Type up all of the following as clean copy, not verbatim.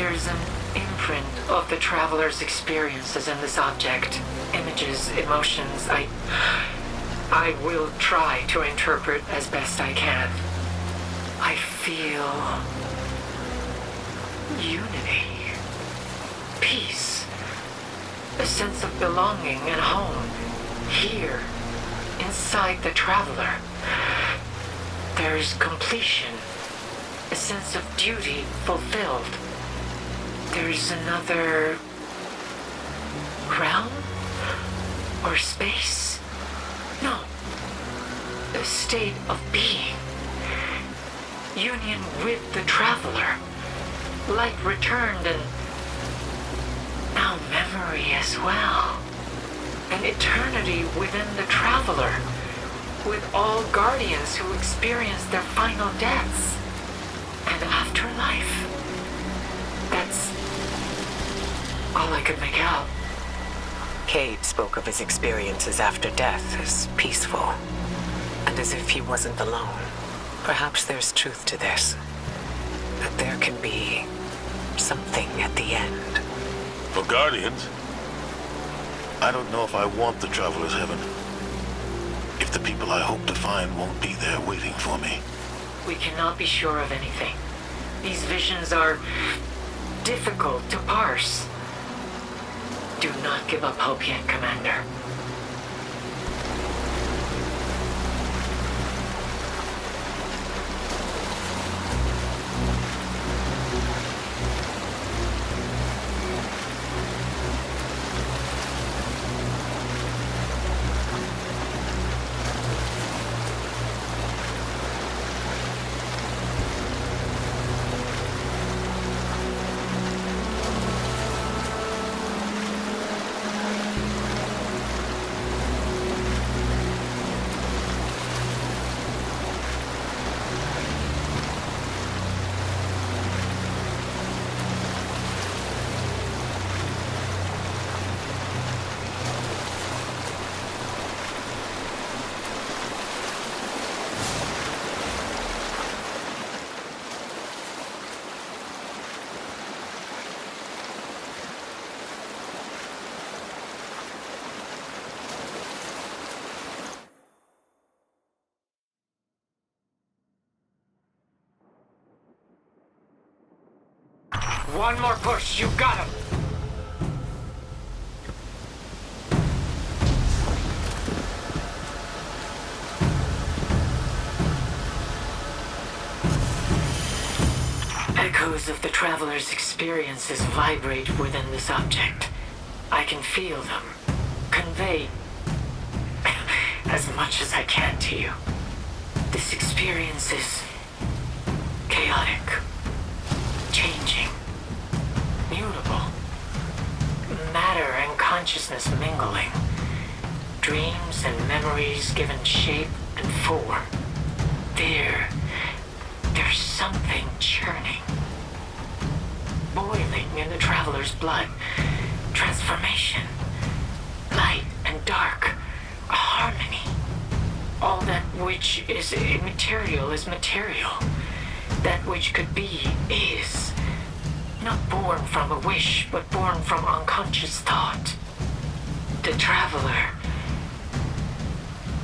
There's an imprint of the traveler's experiences in this object. Images, emotions, I will try to interpret as best I can. I feel unity, peace, a sense of belonging and home here, inside the traveler. There's completion, a sense of duty fulfilled. There's another realm or space? No, a state of being. Union with the traveler. Light returned and now memory as well. An eternity within the traveler, with all guardians who experience their final deaths. An afterlife. That's all I could make out. Cade spoke of his experiences after death as peaceful, and as if he wasn't alone. Perhaps there's truth to this. That there can be something at the end. For Guardians, I don't know if I want the Traveler's Heaven. If the people I hope to find won't be there waiting for me. We cannot be sure of anything. These visions are difficult to parse. Do not give up hope yet, Commander. One more push, you got him! Echoes of the traveler's experiences vibrate within this object. I can feel them, convey as much as I can to you. This experience is chaotic, changing, mutable. Matter and consciousness mingling. Dreams and memories given shape and form. There's something churning. Boiling in the traveler's blood. Transformation. Light and dark. A harmony. All that which is immaterial is material. That which could be is. Not born from a wish, but born from unconscious thought. The traveler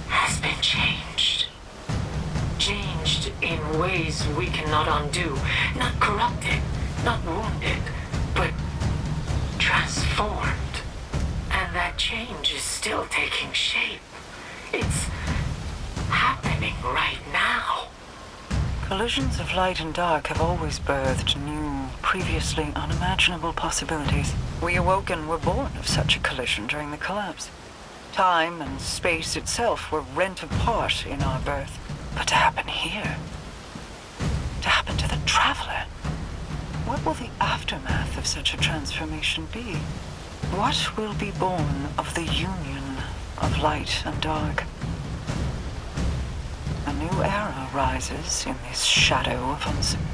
has been changed. Changed in ways we cannot undo. Not corrupted, not wounded, but transformed. And that change is still taking shape. It's happening right now. Collisions of light and dark have always birthed new, previously unimaginable possibilities. We awoke and were born of such a collision during the collapse. Time and space itself were rent apart in our birth. But to happen here, to happen to the traveler, what will the aftermath of such a transformation be? What will be born of the union of light and dark? A new era rises in this shadow of uncertainty.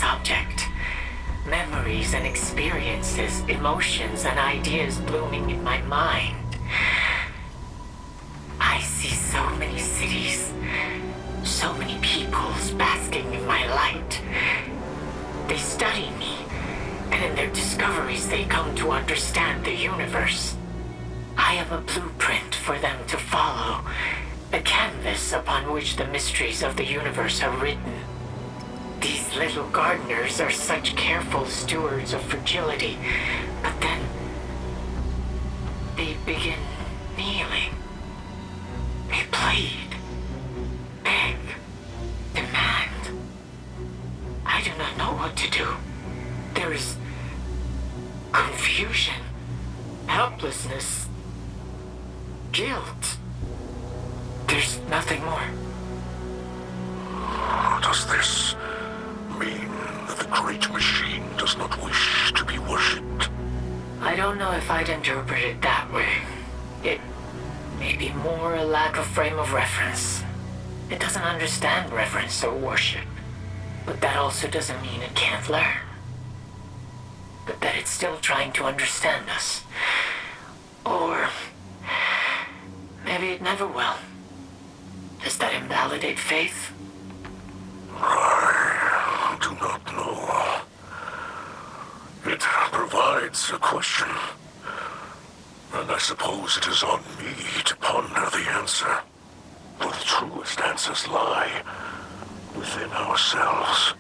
this object. Memories and experiences, emotions and ideas blooming in my mind. I see so many cities, so many peoples basking in my light. They study me, and in their discoveries they come to understand the universe. I am a blueprint for them to follow, a canvas upon which the mysteries of the universe are written. These little gardeners are such careful stewards of fragility, but then they begin kneeling. They plead, beg, demand. I do not know what to do. There is confusion, helplessness, guilt. There's nothing more. Does this mean that the great machine does not wish to be worshipped? I don't know if I'd interpret it that way. It may be more a lack of frame of reference. It doesn't understand reverence or worship. But that also doesn't mean it can't learn. But that it's still trying to understand us. Or maybe it never will. Does that invalidate faith? I do not know. It provides a question. And I suppose it is on me to ponder the answer. For the truest answers lie within ourselves.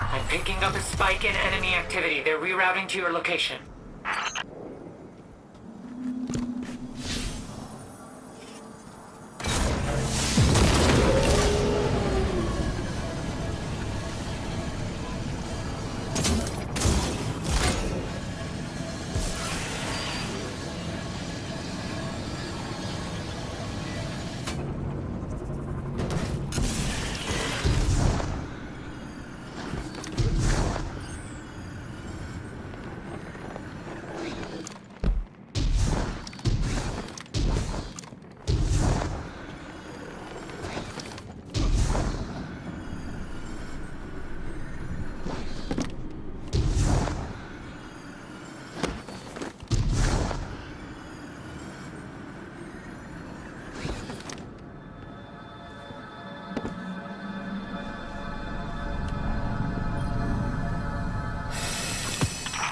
I'm picking up a spike in enemy activity. They're rerouting to your location.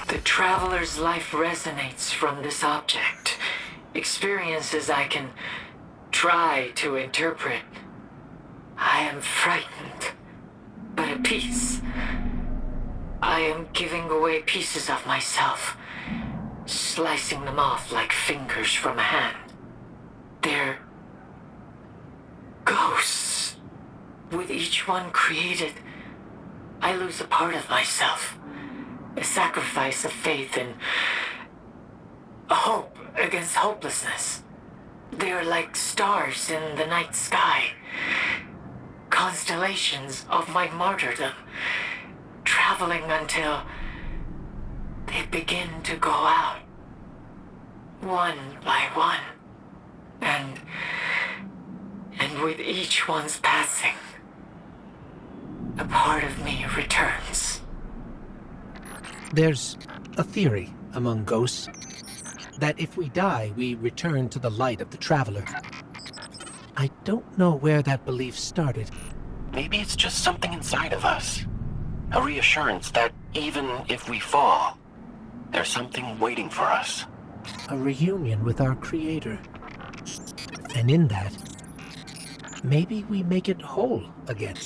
The traveler's life resonates from this object. Experiences I can try to interpret. I am frightened, but at peace. I am giving away pieces of myself, slicing them off like fingers from a hand. They're ghosts. With each one created, I lose a part of myself. A sacrifice of faith and a hope against hopelessness. They are like stars in the night sky, constellations of my martyrdom, traveling until they begin to go out, one by one, and with each one's passing, a part of me returns. There's a theory among ghosts that if we die, we return to the light of the Traveler. I don't know where that belief started. Maybe it's just something inside of us. A reassurance that even if we fall, there's something waiting for us. A reunion with our Creator. And in that, maybe we make it whole again.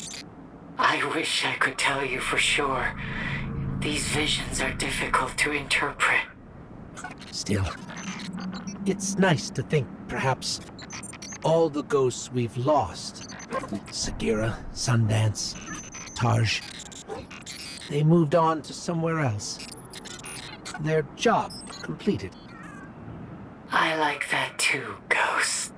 I wish I could tell you for sure. These visions are difficult to interpret. Still, it's nice to think perhaps all the ghosts we've lost, Sagira, Sundance, Taj, they moved on to somewhere else. Their job completed. I like that too, Ghost.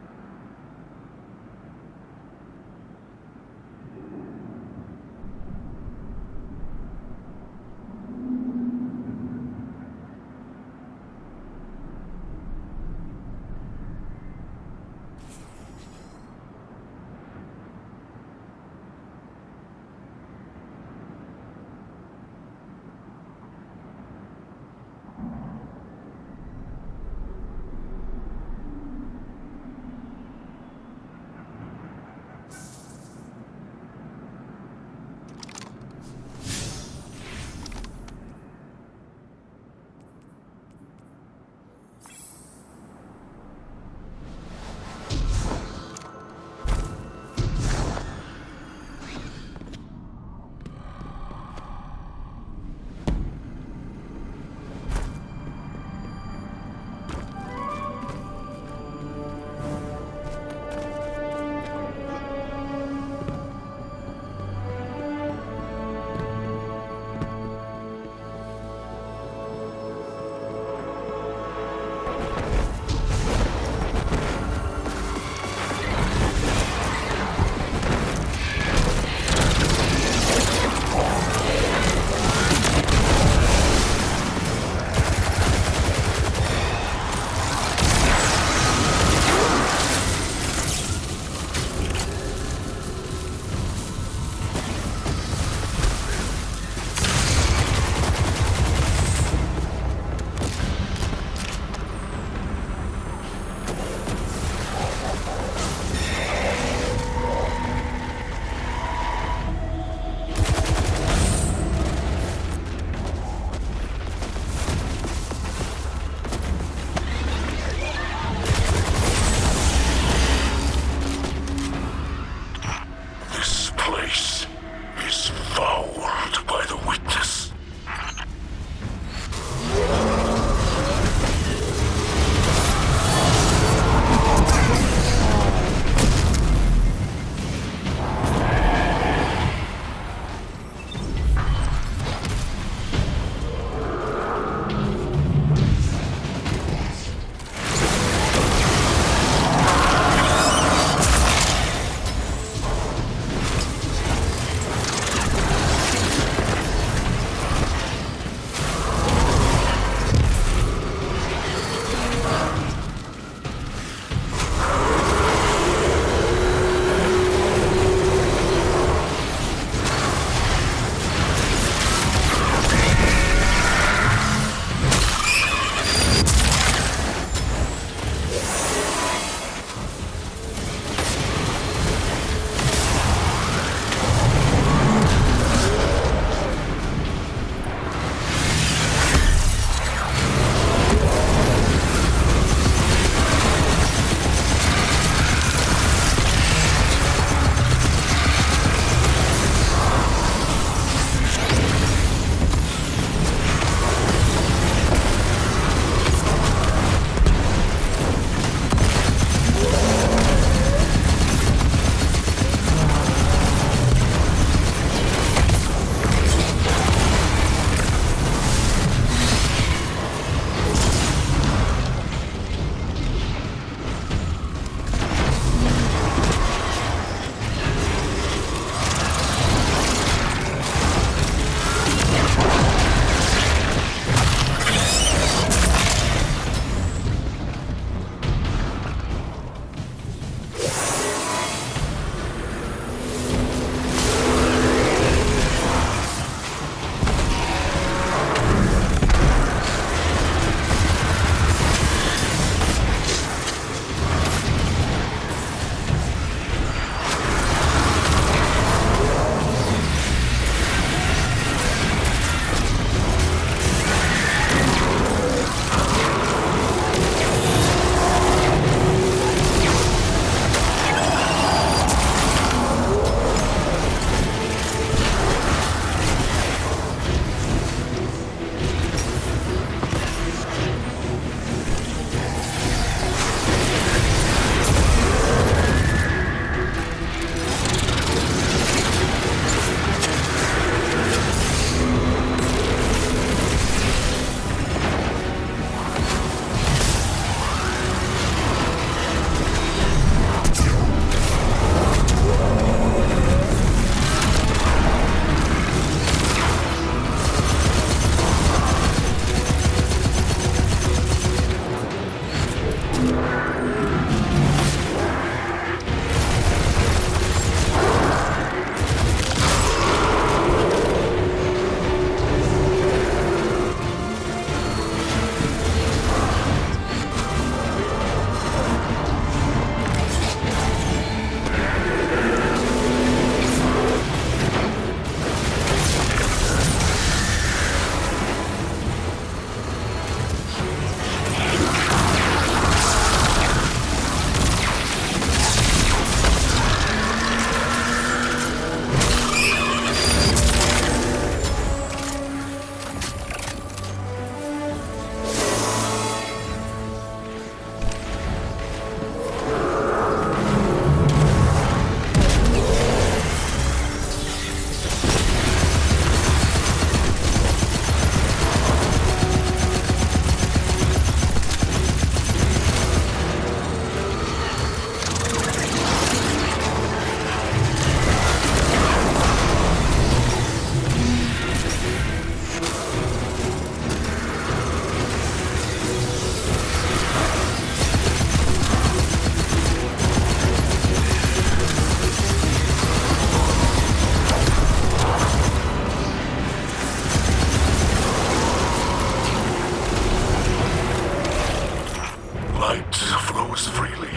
flows freely.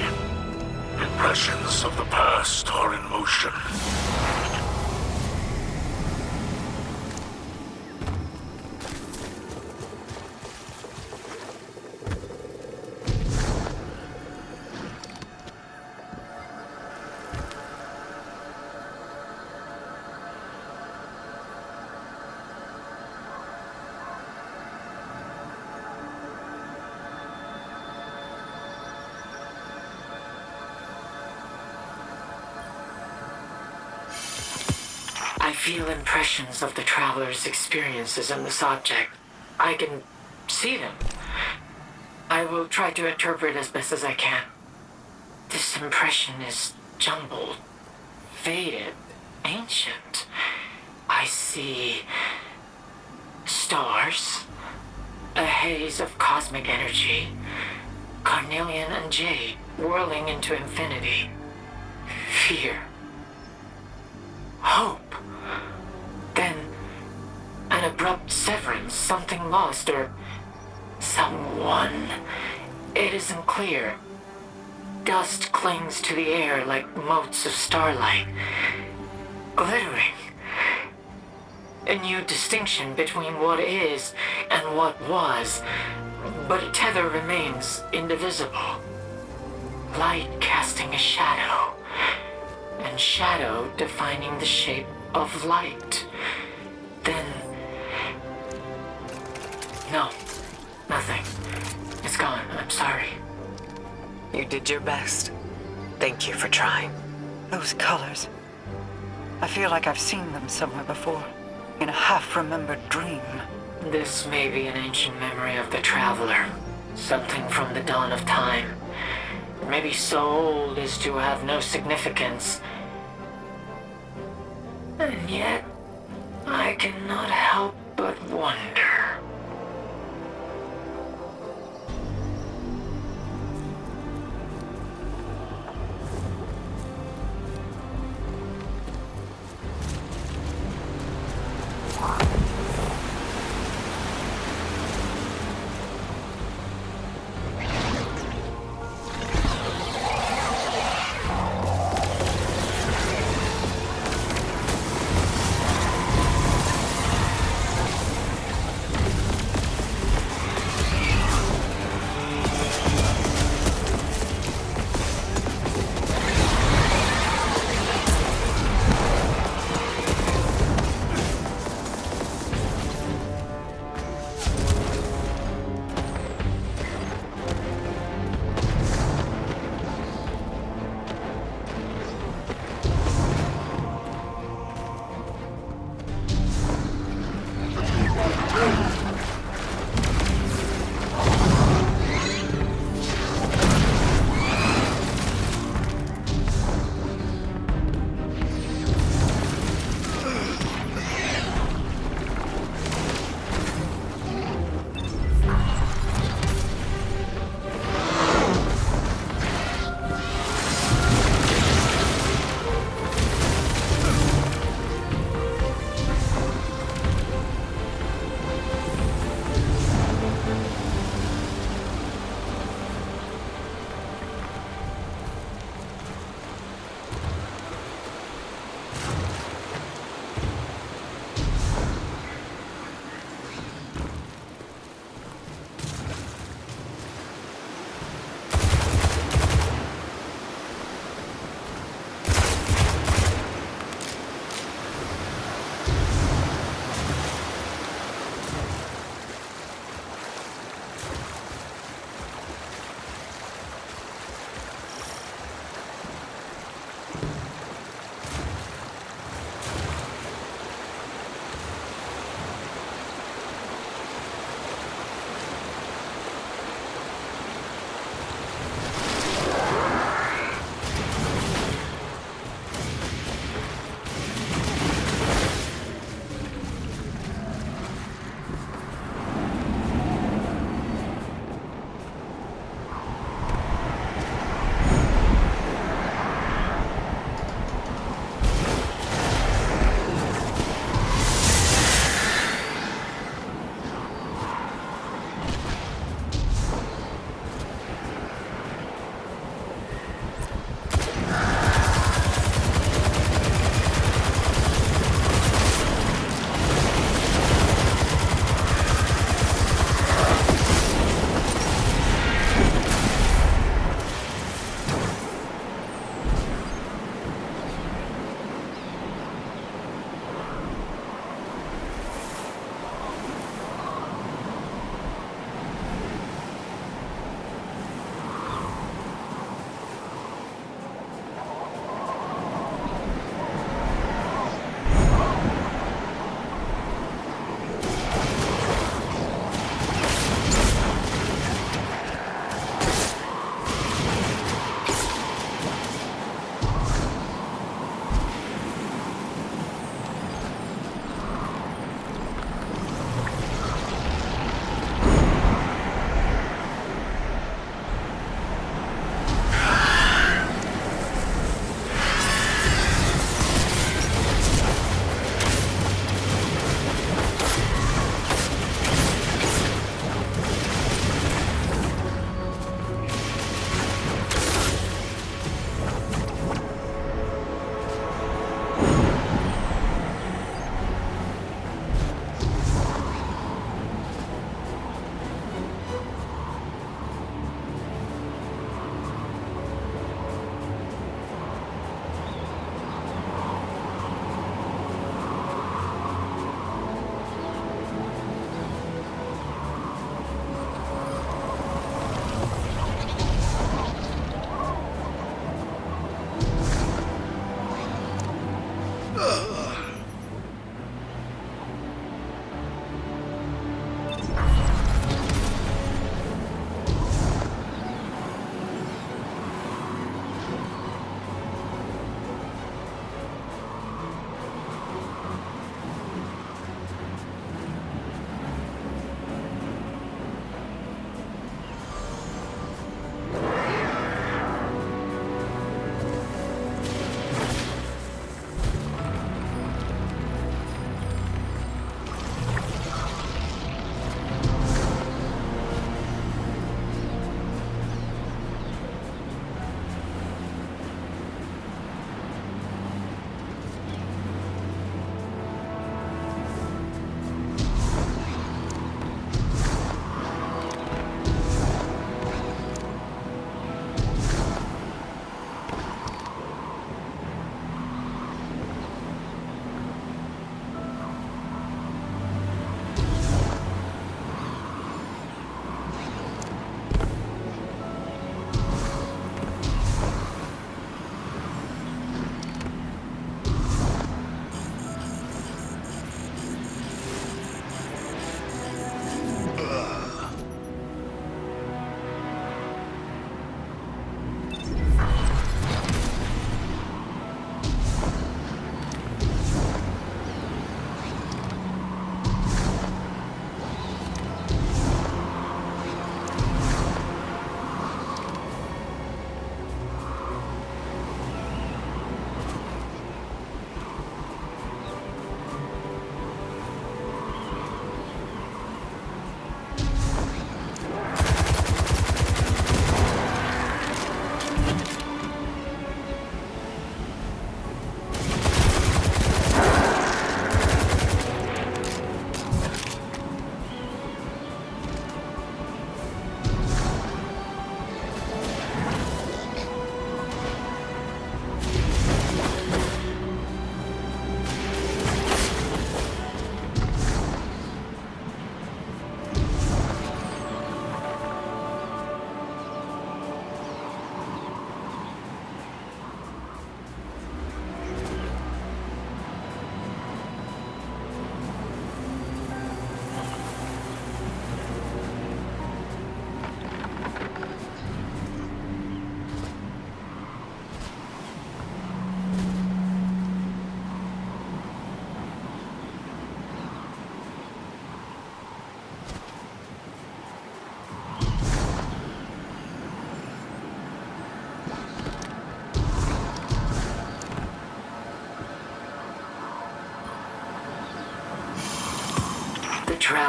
Impressions of the past are in motion. I feel impressions of the traveler's experiences in this object. I can see them. I will try to interpret as best as I can. This impression is jumbled, faded, ancient. I see stars, a haze of cosmic energy, carnelian and jade whirling into infinity. Fear. Hope. Then an abrupt severance, something lost or someone. It isn't clear. Dust clings to the air like motes of starlight, glittering. A new distinction between what is and what was, but a tether remains indivisible. Light casting a shadow, and shadow defining the shape of light. Then... No, nothing. It's gone. I'm sorry. You did your best. Thank you for trying. Those colors. I feel like I've seen them somewhere before, in a half-remembered dream. This may be an ancient memory of the traveler. Something from the dawn of time. Maybe so old as to have no significance. And yet, I cannot help but wonder.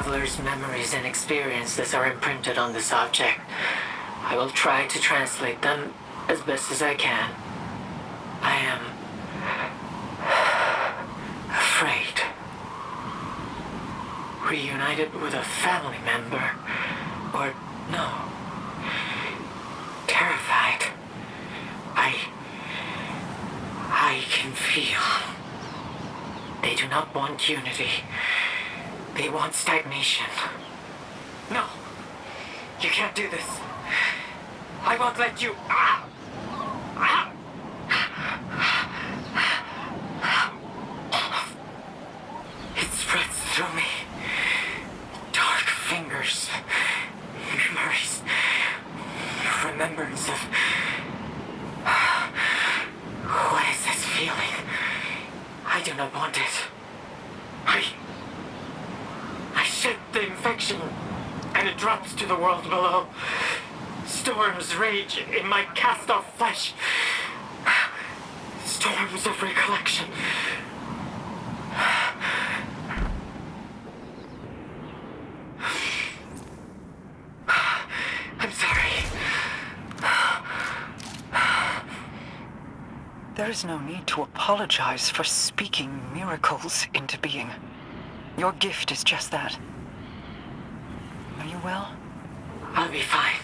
Traveler's memories and experiences are imprinted on this object. I will try to translate them as best as I can. I am afraid. Reunited with a family member, or no, terrified. I can feel. They do not want unity. They want stagnation. No, you can't do this. I won't let you. It spreads through me. Dark fingers, memories, remembrance of... What is this feeling? I do not want it. I shed the infection, and it drops to the world below. Storms rage in my cast-off flesh. Storms of recollection. I'm sorry. There is no need to apologize for speaking miracles into being. Your gift is just that. Are you well? I'll be fine.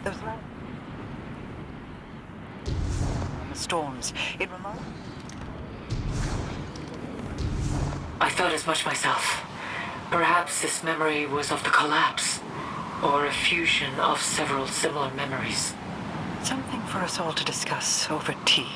Those storms, it reminds... I thought as much myself. Perhaps this memory was of the collapse, or a fusion of several similar memories. Something for us all to discuss over tea.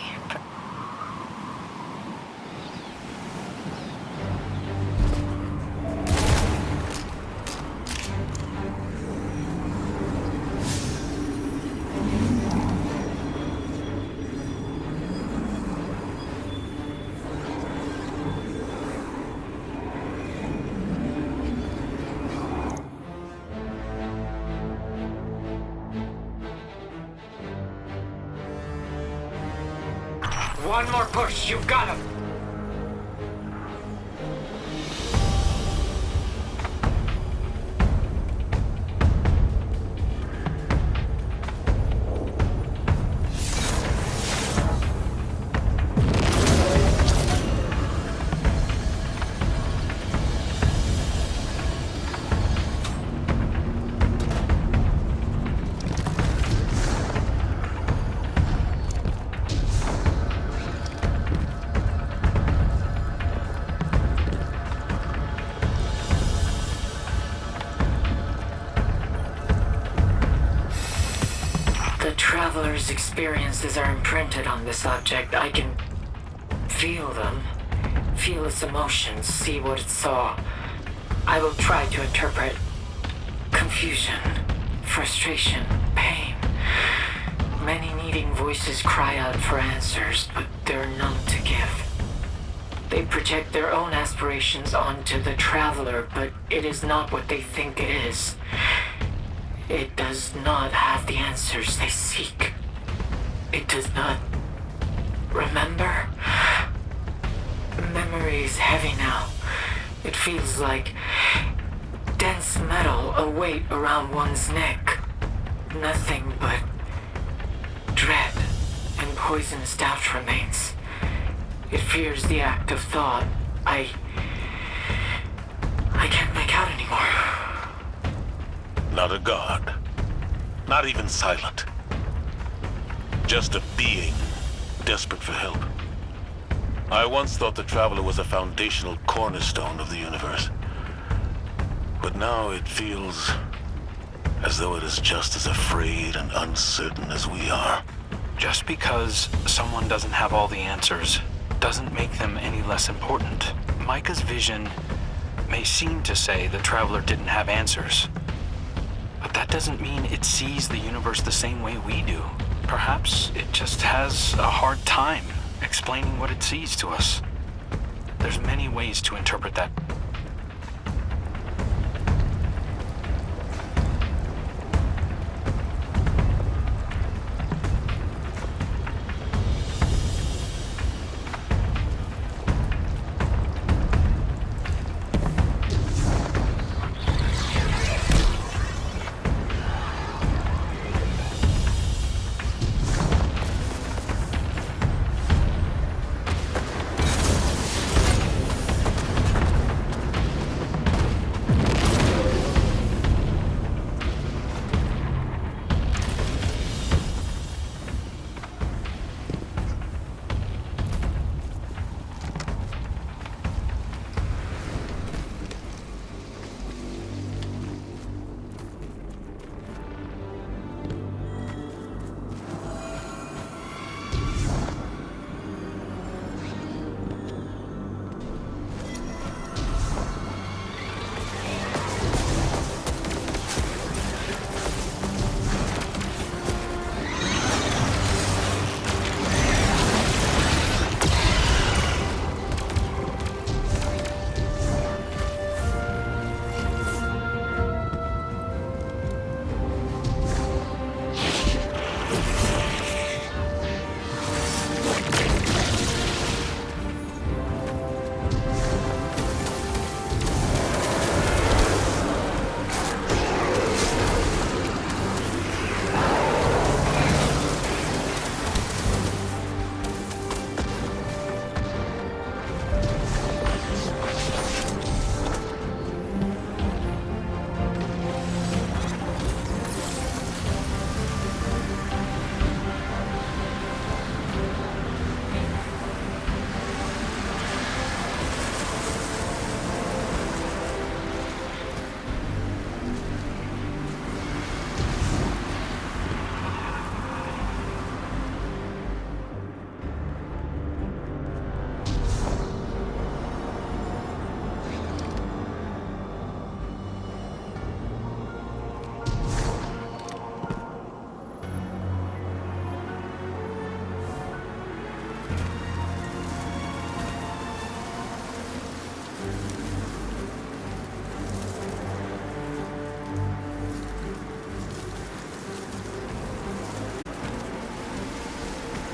One more push, you've got him! Traveler's experiences are imprinted on this object. I can feel them, feel its emotions, see what it saw. I will try to interpret confusion, frustration, pain. Many needing voices cry out for answers, but there are none to give. They project their own aspirations onto the Traveler, but it is not what they think it is. It does not have the answers they seek. It does not remember. Memory is heavy now. It feels like dense metal, a weight around one's neck. Nothing but dread and poisonous doubt remains. It fears the act of thought. I can't make out anymore. Not a god. Not even silent. Just a being desperate for help. I once thought the Traveler was a foundational cornerstone of the universe. But now it feels as though it is just as afraid and uncertain as we are. Just because someone doesn't have all the answers doesn't make them any less important. Micah's vision may seem to say the Traveler didn't have answers. But that doesn't mean it sees the universe the same way we do. Perhaps it just has a hard time explaining what it sees to us. There's many ways to interpret that